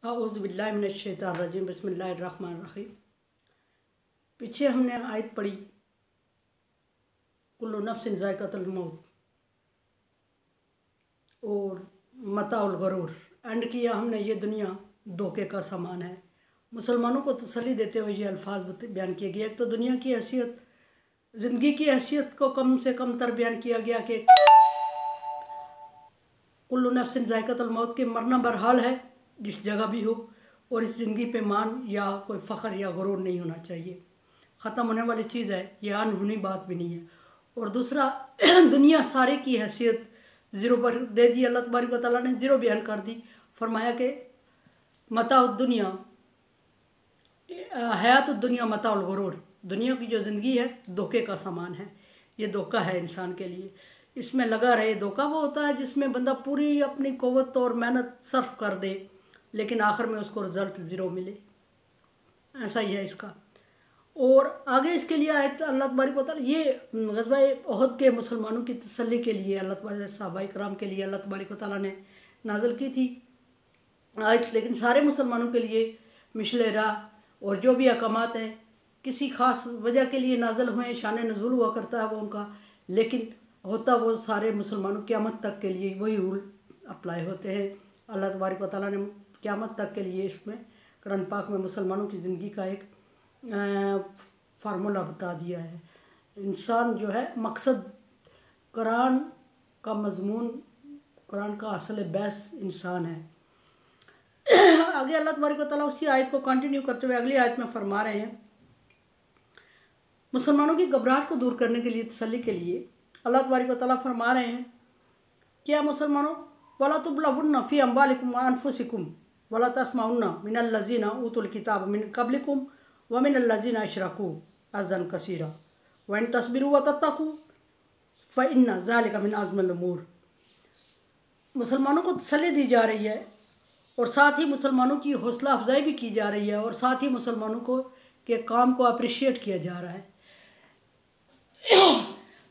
औज़ु बिल्लाहि मिनश शैतानिर रजीम बिस्मिल्लाहिर रहमानिर रहीम। पीछे हमने आयत पढ़ी कुल्लु नफ्सिन ज़ाइक़तुल मौत और मताउल गरूर। एंड किया हमने ये दुनिया धोखे का सामान है। मुसलमानों को तसल्ली देते हुए ये अल्फाज बयान किए गए। एक तो दुनिया की हैसियत, ज़िंदगी की हैसियत को कम से कम तर बयान किया गया कि कुल्लु नफ्सिन ज़ाइक़तुल मौत के मरना बहरहाल है जिस जगह भी हो, और इस ज़िंदगी पे मान या कोई फ़ख्र या गुरूर नहीं होना चाहिए। ख़त्म होने वाली चीज़ है, ये अनहोनी बात भी नहीं है। और दूसरा दुनिया सारे की हैसियत ज़ीरो पर दे दी। अल्लाह तबारक व तआला ने ज़ीरो बयान कर दी। फरमाया कि मताउ दुनिया हयात दुनिया मताउल गुरूर, दुनिया की जो ज़िंदगी है धोखे का सामान है। ये धोखा है इंसान के लिए। इसमें लगा रहे। धोखा वो होता है जिसमें बंदा पूरी अपनी क़ुव्वत और मेहनत सर्फ कर दे लेकिन आखिर में उसको रिज़ल्ट ज़ीरो मिले। ऐसा ही है इसका। और आगे इसके लिए आयत अल्लाह तबारक व तआला ये ग़ज़वा उहद के मुसलमानों की तसल्ली के लिए अल्लाह तबारक सहाबाए किराम के लिए अल्लाह तबारक व तआला ने नाज़िल की थी आयत। लेकिन सारे मुसलमानों के लिए मिशले राह और जो भी अहकामात हैं किसी ख़ास वजह के लिए नाज़िल हुए, शान नुज़ूल हुआ करता है वो उनका, लेकिन होता वो सारे मुसलमानों क़यामत तक के लिए वही रूल अप्लाई होते हैं। अल्लाह तबारक व तआला ने क़यामत तक के लिए इसमें कुरान पाक में मुसलमानों की ज़िंदगी का एक फार्मूला बता दिया है। इंसान जो है मकसद, कुरान का मज़मून, कुरान का असल बैस इंसान है। आगे अल्लाह तबारक व तआला उसी आयत को कंटिन्यू करते हुए अगली आयत में फरमा रहे हैं, मुसलमानों की घबराहट को दूर करने के लिए, तसल्ली के लिए अल्लाह तबारक व तआला फरमा रहे हैं, क्या मुसलमानों, वला तुबलवुन्ना फ़ी अम्वालिकुम व अनफुसिकुम वला तस्माउन्ना मिनल लज़ीना ऊतुल किताब मिन क़ब्लिकुम व मिनल लज़ीना अशरकू अज़्ज़न कसीरा व इन तस्बिरू व तत्तक़ू फ़ इन्ना ज़ालिका मिन अज़्मिल उमूर। मुसलमानों को तसल्ली दी जा रही है और साथ ही मुसलमानों की हौसला अफजाई भी की जा रही है और साथ ही मुसलमानों को के काम को अप्रिशिएट किया जा रहा है।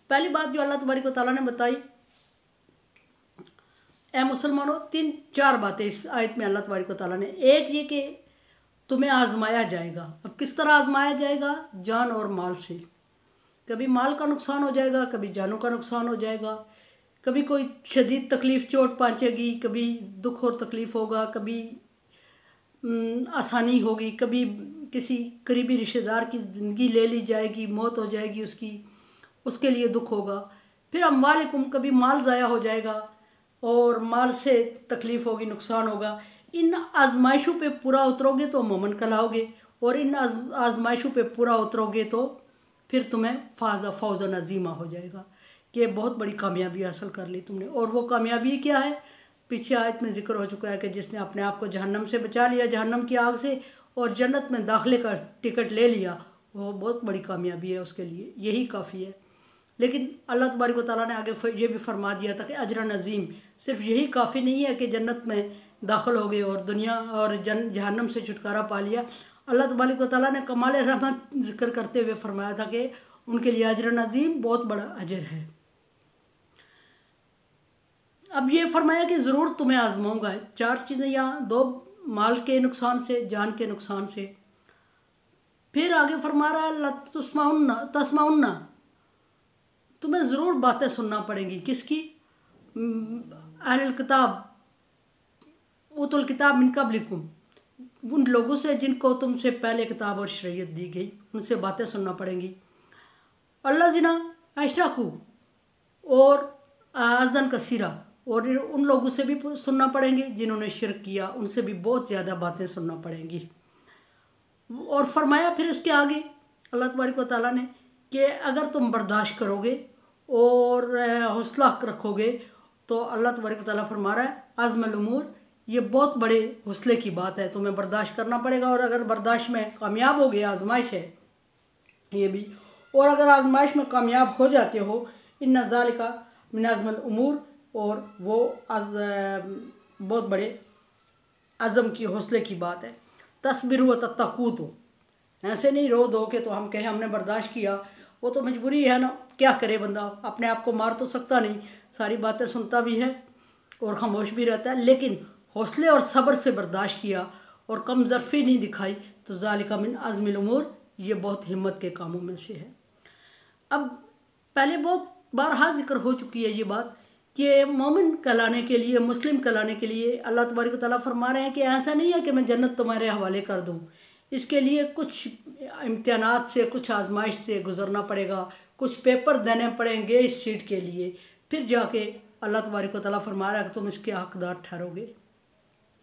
पहली बात जो अल्लाह तबारक व तआला ने बताई, ए मुसलमानों, 3-4 बातें इस आयत में अल्लाह तबारक व तआला ने। एक ये कि तुम्हें आजमाया जाएगा। अब किस तरह आजमाया जाएगा? जान और माल से। कभी माल का नुकसान हो जाएगा, कभी जानों का नुकसान हो जाएगा, कभी कोई शदीद तकलीफ़ चोट पहुँचेगी, कभी दुख और तकलीफ़ होगा, कभी आसानी होगी, कभी किसी करीबी रिश्तेदार की ज़िंदगी ले ली जाएगी, मौत हो जाएगी उसकी, उसके लिए दुख होगा। फिर अम्वालिकुम, कभी माल ज़ाया हो जाएगा और माल से तकलीफ़ होगी, नुकसान होगा। इन आजमाइशों पे पूरा उतरोगे तो मोमिन कहलाओगे और इन आजमाइशों पे पूरा उतरोगे तो फिर तुम्हें फौज़ अज़ीमा हो जाएगा कि बहुत बड़ी कामयाबी हासिल कर ली तुमने। और वो कामयाबी क्या है? पीछे आयत में ज़िक्र हो चुका है कि जिसने अपने आप को जहन्नम से बचा लिया, जहन्नम की आग से, और जन्नत में दाखिले का टिकट ले लिया, वो बहुत बड़ी कामयाबी है उसके लिए, यही काफ़ी है। लेकिन अल्लाह तबारक व तआला ने आगे ये भी फरमा दिया था कि अजर नज़ीम, सिर्फ यही काफ़ी नहीं है कि जन्नत में दाखिल हो गए और दुनिया और जहन्नम से छुटकारा पा लिया। अल्लाह तबारक व तआला ने कमाल रहमत जिक्र करते हुए फरमाया था कि उनके लिए अजर नज़ीम, बहुत बड़ा अजर है। अब ये फरमाया कि ज़रूर तुम्हें आजमाऊँगा। 4 चीज़ें यहाँ, 2 माल के नुकसान से, जान के नुकसान से। फिर आगे फरमा रहा है तस्माउन्ना, तुम्हें ज़रूर बातें सुनना पड़ेंगी। किसकी? अहल किताब, उतुल किताब मिन क़ब्लिकुम, उन लोगों से जिनको तुमसे पहले किताब और शरीयत दी गई, उनसे बातें सुनना पड़ेंगी। अल्लज़ीना अशरकू, और अज़्ज़न कसीरा, और उन लोगों से भी सुनना पड़ेंगे जिन्होंने शिरक किया, उनसे भी बहुत ज़्यादा बातें सुनना पड़ेंगी। और फरमाया फिर उसके आगे अल्लाह तबारक व तआला ने कि अगर तुम बर्दाश्त करोगे और हौसला रखोगे तो अल्लाह तबारक व तआला फरमा रहा है अज़्मिल उमूर, ये बहुत बड़े हौसले की बात है, तुम्हें बर्दाश्त करना पड़ेगा। और अगर बर्दाश्त में कामयाब हो गए, आजमाइश है ये भी, और अगर आजमाइश में कामयाब हो जाते हो, इन्ना ज़ालिका मिन अज़्मिल उमूर, और वो बहुत बड़े अज़म की, हौसले की बात है। तस्बिरू व तत्तक़ू, तो ऐसे नहीं रो दो के तो हम कहें हमने बर्दाश्त किया, वो तो मजबूरी है ना, क्या करे बंदा, अपने आप को मार तो सकता नहीं, सारी बातें सुनता भी है और खामोश भी रहता है। लेकिन हौसले और सब्र से बर्दाश्त किया और कम ज़र्फ़ी नहीं दिखाई, तो ज़ालिका मिन अज़्मिल उमूर, ये बहुत हिम्मत के कामों में से है। अब पहले बहुत बारहा जिक्र हो चुकी है ये बात कि मोमिन कहलाने के लिए, मुस्लिम कहलाने के लिए अल्लाह तबारक व तआला फरमा रहे हैं कि ऐसा नहीं है कि मैं जन्नत तुम्हारे हवाले कर दूं, इसके लिए कुछ इम्तिहानात से, कुछ आजमाइश से गुजरना पड़ेगा, कुछ पेपर देने पड़ेंगे इस सीट के लिए, फिर जाके अल्लाह तबारक व तआला फरमा रहा है कि तुम इसके हकदार ठहरोगे।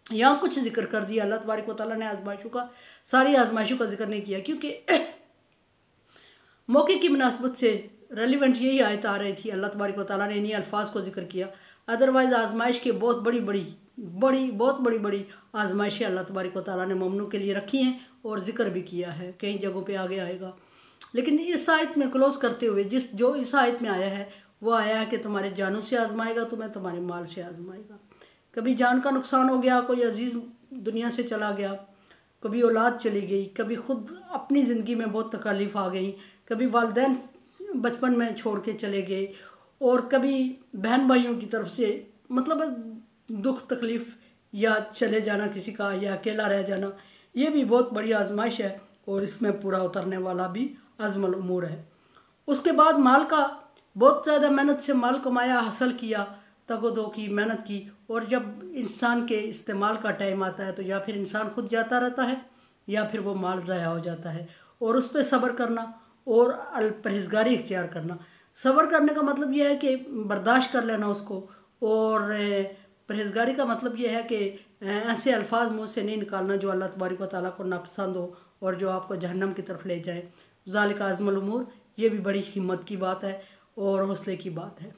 यहाँ कुछ जिक्र कर दिया अल्लाह तबारक व तआला ने आजमाइशों का, सारी आजमाइशों का जिक्र नहीं किया क्योंकि मौके की मुनासबत से रेलिवेंट यही आयत आ रही थी, अल्लाह तबारक व तआला ने इन्हीं अल्फाज को जिक्र किया। अदरवाइज़ आजमाइश के बहुत बड़ी बड़ी आजमाइशें अल्लाह तबारक व तआला ने मोमिनों के लिए रखी हैं और जिक्र भी किया है, कई जगहों पे आगे आएगा। लेकिन इस आयत में क्लोज करते हुए जो इस आयत में आया है वो आया है कि तुम्हारे जानों से आजमाएगा, तुम्हें तुम्हारे माल से आजमाएगा। कभी जान का नुकसान हो गया, कोई अजीज़ दुनिया से चला गया, कभी औलाद चली गई, कभी खुद अपनी ज़िंदगी में बहुत तकलीफ़ आ गई, कभी वालिदैन बचपन में छोड़ के चले गए, और कभी बहन भाइयों की तरफ से मतलब दुख तकलीफ़ या चले जाना किसी का, या अकेला रह जाना, ये भी बहुत बड़ी आजमाइश है और इसमें पूरा उतरने वाला भी अज़्मुल उमूर है। उसके बाद माल का, बहुत ज़्यादा मेहनत से माल कमाया, हासिल किया, तगोदो की, मेहनत की, और जब इंसान के इस्तेमाल का टाइम आता है तो या फिर इंसान खुद जाता रहता है या फिर वो माल ज़ाया हो जाता है, और उस पर सब्र करना और परहेज़गारी इख्तियार करना। सब्र करने का मतलब यह है कि बर्दाश्त कर लेना उसको, और परहेज़गारी का मतलब यह है कि ऐसे अल्फाज मुँह से नहीं निकालना जो अल्लाह तबारक व तआला को नापसंद हो और जो आपको जहन्नम की तरफ ले जाए। ज़ालिका अज़्मुल उमूर, ये भी बड़ी हिम्मत की बात है और हौसले की बात है।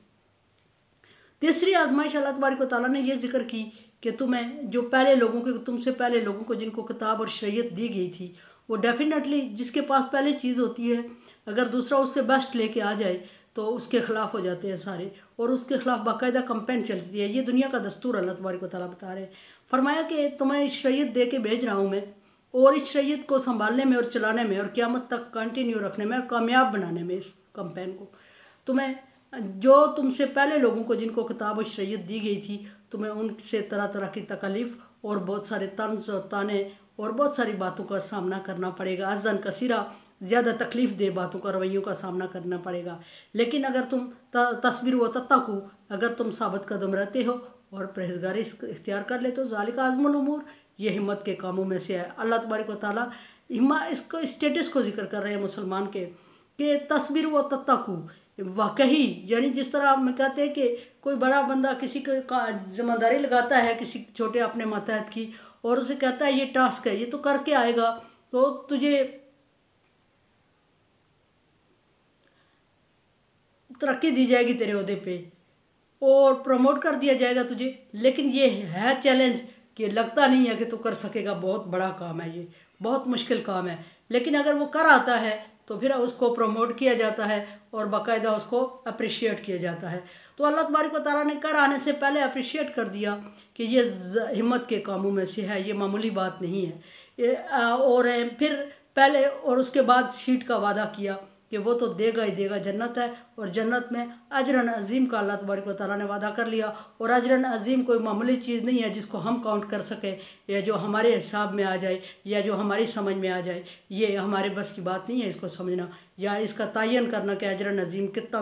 तीसरी आजमाइश अल्लाह तबारक व तआला ने यह जिक्र की कि तुम्हें जो पहले लोगों के, तुमसे पहले लोगों को जिनको किताब और शरीयत दी गई थी, वो डेफिनेटली जिसके पास पहले चीज़ होती है, अगर दूसरा उससे बेस्ट लेके आ जाए तो उसके ख़िलाफ़ हो जाते हैं सारे, और उसके ख़िलाफ़ बाकायदा कंपेन चलती है। ये दुनिया का दस्तूर अल्लाह तबारक व तआला बता रहे हैं। फरमाया कि तुम्हें शरीयत दे के भेज रहा हूँ मैं, और इस शरीयत को संभालने में और चलाने में और क़यामत तक कंटिन्यू रखने में और कामयाब बनाने में, इस कंपेन को तुम्हें, जो तुमसे पहले लोगों को जिनको किताब और शरीयत दी गई थी, तुम्हें उनसे तरह तरह की तकलीफ़ और बहुत सारे तंज और ताने और बहुत सारी बातों का सामना करना पड़ेगा। अज़न कसीरा, ज़्यादा तकलीफ़ दे बातों का, रवैयों का सामना करना पड़ेगा। लेकिन अगर तुम तस्बीर व तत्तकू, अगर तुम साबित कदम रहते हो और परहेज़गारी इख्तियार कर लेते हो, ज़ालिका अज़्मुल उमूर, ये हिम्मत के कामों में से है। अल्लाह तबारक व तआला इसको स्टेटस को जिक्र कर रहे हैं मुसलमान के, कि तस्बीर व तत्तकू, वाकई यानी जिस तरह हम कहते हैं कि कोई बड़ा बंदा किसी को जिम्मेदारी लगाता है किसी छोटे अपने मातहत की, और उसे कहता है ये टास्क है, ये तो करके आएगा, तो तुझे तरक्की दी जाएगी तेरे ओहदे पे और प्रमोट कर दिया जाएगा तुझे। लेकिन ये है चैलेंज कि लगता नहीं है कि तू कर सकेगा, बहुत बड़ा काम है, ये बहुत मुश्किल काम है। लेकिन अगर वो कर आता है तो फिर उसको प्रमोट किया जाता है और बाकायदा उसको अप्रिशिएट किया जाता है। तो अल्लाह तबारक व तआला ने कर आने से पहले अप्रिशिएट कर दिया कि ये हिम्मत के कामों में से है, ये मामूली बात नहीं है। और फिर पहले और उसके बाद सीट का वादा किया कि वो तो देगा ही देगा, जन्नत है, और जन्नत में अजरन अज़ीम का अल्लाह तबारक व तआला ने वादा कर लिया। और अजरन अज़ीम कोई मामूली चीज़ नहीं है जिसको हम काउंट कर सकें, या जो हमारे हिसाब में आ जाए या जो हमारी समझ में आ जाए, ये हमारे बस की बात नहीं है इसको समझना या इसका तयन करना कि अजरन अज़ीम कितना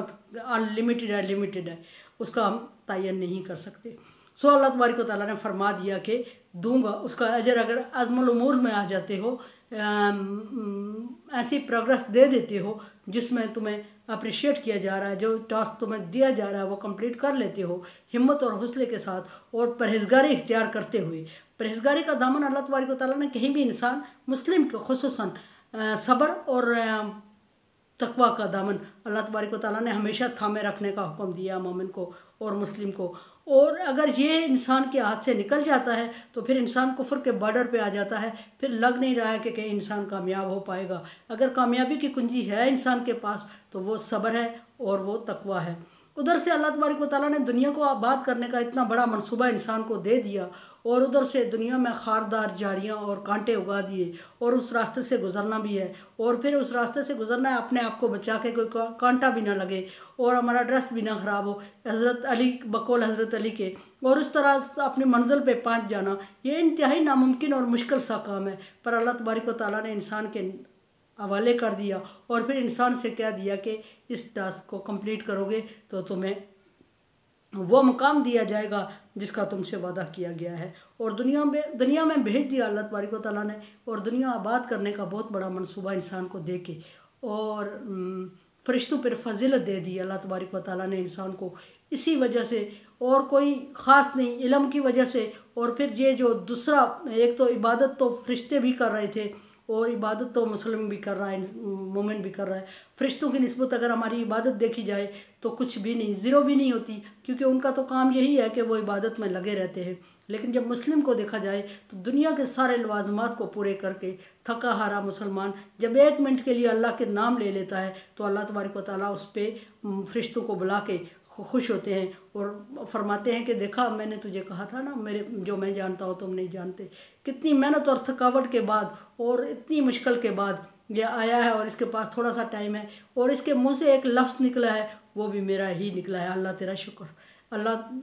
अनलिमिटेड है, लिमिटेड है, उसका हम तयन नहीं कर सकते। सो अल्लाह तबारक व तआला ने फरमा दिया कि दूंगा उसका अजर। अगर अज़्मुल उमूर में आ जाते हो, ऐसी प्रोग्रेस दे देते हो जिसमें तुम्हें अप्रिशिएट किया जा रहा है, जो टास्क तुम्हें दिया जा रहा है वो कंप्लीट कर लेते हो हिम्मत और हौसले के साथ और परहेज़गारी इख्तियार करते हुए। परहेज़गारी का दामन अल्लाह तबारक व तआला ने कहीं भी इंसान मुस्लिम के खुसूसन सब्र और तकवा का दामन अल्लाह तबारक व तआला ने हमेशा थामे रखने का हुक्म दिया मोमिन को और मुस्लिम को। और अगर ये इंसान के हाथ से निकल जाता है तो फिर इंसान कुफ्र के बॉर्डर पे आ जाता है, फिर लग नहीं रहा है कि कहीं इंसान कामयाब हो पाएगा। अगर कामयाबी की कुंजी है इंसान के पास तो वो सब्र है और वो तकवा है। उधर से अल्लाह तबारक व तआला ने दुनिया को आबाद करने का इतना बड़ा मंसूबा इंसान को दे दिया और उधर से दुनिया में खारदार झाड़ियाँ और कांटे उगा दिए, और उस रास्ते से गुजरना भी है, और फिर उस रास्ते से गुजरना है अपने आप को बचा के, कोई कांटा भी ना लगे और हमारा ड्रेस भी ना ख़राब हो, हज़रत अली बकौल हज़रत अली के, और उस तरह अपनी मंजिल पे पहुंच जाना, ये इंतहाई नामुमकिन और मुश्किल सा काम है। पर अल्लाह तबारक व तआला ने इंसान के हवाले कर दिया और फिर इंसान से कह दिया कि इस टास्क को कंप्लीट करोगे तो तुम्हें वो मुकाम दिया जाएगा जिसका तुमसे वादा किया गया है। और दुनिया में भेज दिया अल्लाह तबारक व तआला ने, और दुनिया आबाद करने का बहुत बड़ा मंसूबा इंसान को दे के, और फरिश्तों पर फजीलत दे दी अल्लाह तबारक व तआला ने इंसान को, इसी वजह से, और कोई ख़ास नहीं, इल्म की वजह से। और फिर ये जो दूसरा, एक तो इबादत तो फरिश्ते भी कर रहे थे, और इबादत तो मुस्लिम भी कर रहा है, मोमिन भी कर रहा है। फरिश्तों की निस्बत अगर हमारी इबादत देखी जाए तो कुछ भी नहीं, ज़ीरो भी नहीं होती, क्योंकि उनका तो काम यही है कि वो इबादत में लगे रहते हैं। लेकिन जब मुस्लिम को देखा जाए तो दुनिया के सारे लवाजमात को पूरे करके थका हारा मुसलमान जब 1 मिनट के लिए अल्लाह के नाम ले लेता है तो अल्लाह तबारक व तआला उस पर फरिश्तों को बुला के खुश होते हैं और फरमाते हैं कि देखा मैंने तुझे कहा था ना, मेरे जो मैं जानता हूँ तुम नहीं जानते। कितनी मेहनत और थकावट के बाद और इतनी मुश्किल के बाद ये आया है, और इसके पास थोड़ा सा टाइम है, और इसके मुंह से एक लफ्ज़ निकला है, वो भी मेरा ही निकला है। अल्लाह तेरा शुक्र, अल्लाह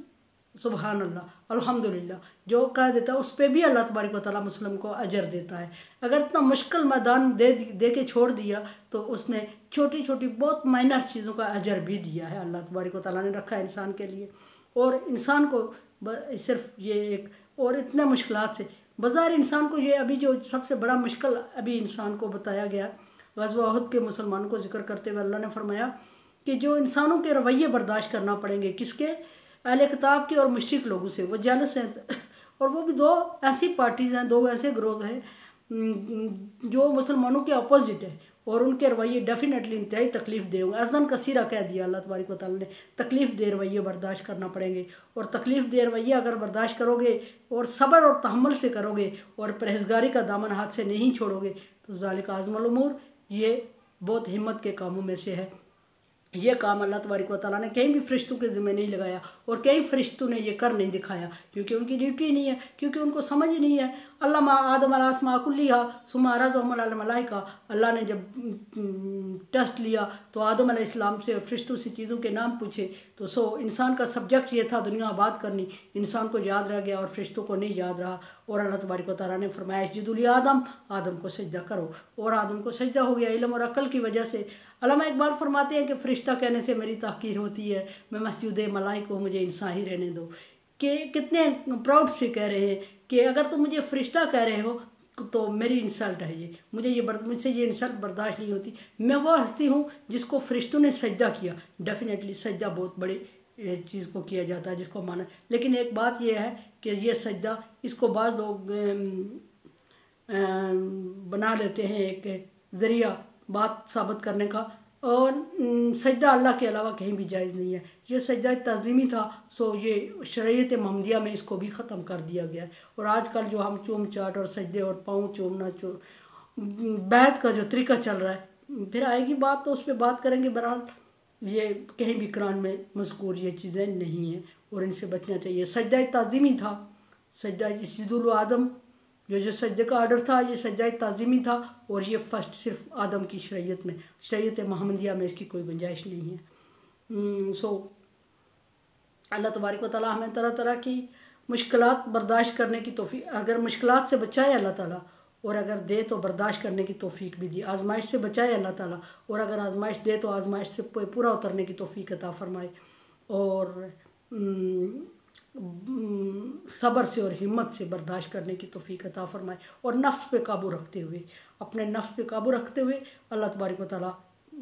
सुबहान अल्लाह, अल्हम्दुलिल्लाह जो कह देता है उस पर भी अल्लाह तबारक व तआला मुस्लिम को अजर देता है। अगर इतना मुश्किल मैदान दे के छोड़ दिया तो उसने छोटी छोटी बहुत माइनर चीज़ों का अजर भी दिया है, अल्लाह तबारक व तआला ने रखा है इंसान के लिए। और इंसान को सिर्फ ये एक, और इतने मुश्किलात से बाज़ार इंसान को, ये अभी जो सबसे बड़ा मुश्किल अभी इंसान को बताया गया ग़ज़वा उहद के मुसलमानों को जिक्र करते हुए अल्लाह ने फरमाया कि जो इंसानों के रवैये बर्दाश्त करना पड़ेंगे, किसके, अहले किताब के और मुश्रिक लोगों से, वो जेलस हैं। और वो भी 2 ऐसी पार्टीज़ हैं, 2 ऐसे ग्रोह हैं जो मुसलमानों के अपोजिट है, और उनके रवैये डेफिनेटली इंतहाई तकलीफ़ दे होंगे। अज़न कसीरा कह दिया अल्लाह तबारक व तआला ने, तकलीफ़ दे रवैये बर्दाश्त करना पड़ेंगे। और तकलीफ़ दे रवैये अगर बर्दाश्त करोगे और सब्र और तहम्मुल से करोगे और परहेज़गारी का दामन हाथ से नहीं छोड़ोगे तो ज़ालिका अज़मल उमूर, ये बहुत हिम्मत के कामों में से है। ये काम अल्लाह तबारक व तआला ने कहीं भी फरिश्तों के ज़िम्मे नहीं लगाया, और कई फरिश्तों ने ये कर नहीं दिखाया, क्योंकि उनकी ड्यूटी नहीं है, क्योंकि उनको समझ ही नहीं है। अल्लाह आदम अलैहिस्सलाम कुल्लिहा सुम्मा अरज़हुम अलल मलाइका, अल्लाह ने जब टेस्ट लिया तो आदम अलैहिस्सलाम से फरिश्तों से चीज़ों के नाम पूछे, तो इंसान का सब्जेक्ट ये था दुनिया आबाद करनी, इंसान को याद रह गया और फरिश्तों को नहीं याद रहा। और अल्लाह तबारक व तआला ने फरमाया इसजुदू ली आदम, आदम को सजदा करो, और आदम को सजदा हो गया इल्म और अक्ल की वजह से। अल्लामा इकबाल फरमाते हैं कि फ़रिश्ता कहने से मेरी ताक़ीर होती है, मैं मस्जिद मलाइक हूँ, मुझे इंसान ही रहने दो। कि कितने प्राउड से कह रहे हैं कि अगर तुम मुझे फ़रिश्ता कह रहे हो तो मेरी इंसल्ट है ये, मुझसे ये इंसल्ट बर्दाश्त नहीं होती। मैं वो हस्ती हूँ जिसको फ़रिश्तों ने सजदा किया। डेफिनेटली सजदा बहुत बड़ी चीज़ को किया जाता है जिसको माना, लेकिन एक बात यह है कि ये सजदा, इसको बाद लोग बना लेते हैं एक ज़रिया बात साबित करने का, और सजदा अल्लाह के अलावा कहीं भी जायज़ नहीं है। ये सजदा तज़ीमी था, सो ये शरीयत महमदिया में इसको भी ख़त्म कर दिया गया है। और आजकल जो हम चूम चाट और सजदे और पाँव चूमना बैत का जो तरीका चल रहा है, फिर आएगी बात तो उस पर बात करेंगे। बहरहाल ये कहीं भी कुरान में मज़कूर ये चीज़ें नहीं हैं और इनसे बचना चाहिए। सजदा तज़ीमी था, सजदा इसजुदू आदम, जो सजदे का आर्डर था ये सजदा ताज़ीमी था, और ये फ़र्स्ट सिर्फ आदम की शरीयत में, शरीयत महमदिया में इसकी कोई गुंजाइश नहीं है। सो अल्लाह तबारक व तआला हमें तरह तरह की मुश्किलात बर्दाश्त करने की तौफीक, अगर मुश्किलात से बचाए अल्लाह ताला, और अगर दे तो बर्दाश्त करने की तौफीक भी दी। आजमाइश से बचाए अल्लाह ताला, और अगर आजमाइश दे तो आजमाइश से पूरा उतरने की तौफीक अता फ़रमाए, और सब्र से और हिम्मत से बर्दाश्त करने की तौफीक अता फ़रमाए, और नफ्स पे काबू रखते हुए, अपने नफ्स पे काबू रखते हुए अल्लाह तबारक व तआला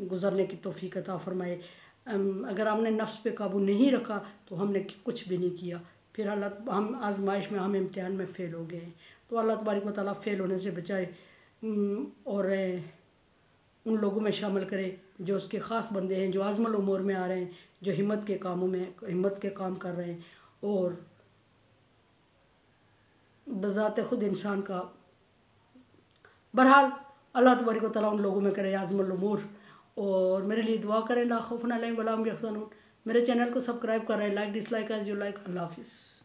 गुज़रने की तौफीक अता फ़रमाए। अगर हमने नफ्स पे काबू नहीं रखा तो हमने कुछ भी नहीं किया, फिर हम आजमाइश में, हम इम्तिहान में फ़ेल हो गए हैं। तो अल्लाह तबारक व तआला फ़ेल होने से बचाए और उन लोगों में शामिल करे जो उसके ख़ास बंदे हैं, जो आज़मल उमूर में आ रहे हैं, जो हिम्मत के कामों में हिम्मत के काम कर रहे हैं, और बज़ात खुद इंसान का, बहरहाल अल्लाह तबारक व तआला उन लोगों में करे आज़मल उमूर। और मेरे लिए दुआ करें, ला खौफ़ुन अलैहिम वला हुम यहज़नून। मेरे चैनल को सब्सक्राइब कर रहे हैं, like dislike as you like. अल्लाह हाफ़िज़।